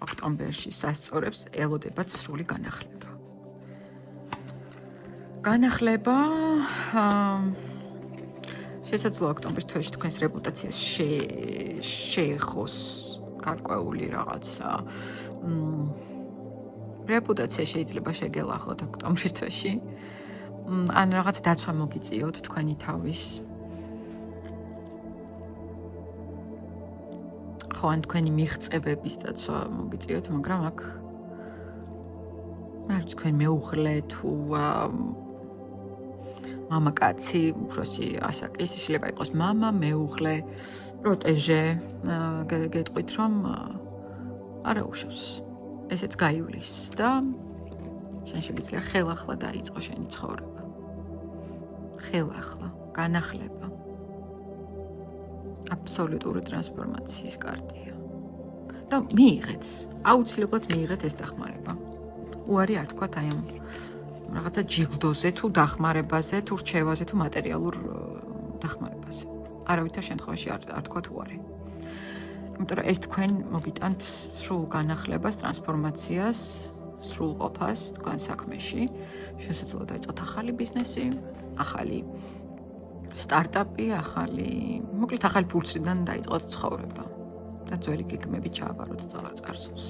ოქტომბერში სასწორებს ელოდებათ სრული განახლება. განახლება შესაძლოა ოქტომბრის თვეში თქვენს რეპუტაციას შეეხოს გარკვეული რაღაცა. რეპუტაცია შეიძლება შეგელახოთ ოქტომბრის თვეში. ან რაღაც დაცვა მოგიწიოთ თქვენი თავის. ხო, ან თქვენი მიღწევების დაცვა მოგიწიოთ, მაგრამ აქ მე არ ვიცი, თქვენ მეუღლე თუ მამაკაცი, უფროსი ასაკის, შეიძლება იყოს მამა, მეუღლე, პროტეჟე, გეტყვით, რომ არა უშავს. ესეც გაივლის და შენ შეგიძლია ხელახლა დაიწყო შენი ცხოვრება. ხელახლა, განახლება. აბსოლუტური ტრანსფორმაციის კარტია. და მიიღეთ, აუცილებლად მიიღეთ ეს დახმარება. უარი არ თქვათ აი ამ რაღაცა ჯილდოზე თუ დახმარებაზე, თუ რჩევაზე, თუ მატერიალურ დახმარებაზე. არავითარ შემთხვევაში არ თქვათ უარი. იმიტომ რომ ეს თქვენ მოგიტანთ სრულ განახლებას, ტრანსფორმაციას, სრულყოფას თქვენ საქმეში. შესაძლოა დაიწყოთ ახალი ბიზნესი, ახალი სტარტაპი, მოკლედ ახალი ფურცლიდან დაიწყოთ ცხოვრება და ძველი გეგმები ჩააბაროთ წარსულს.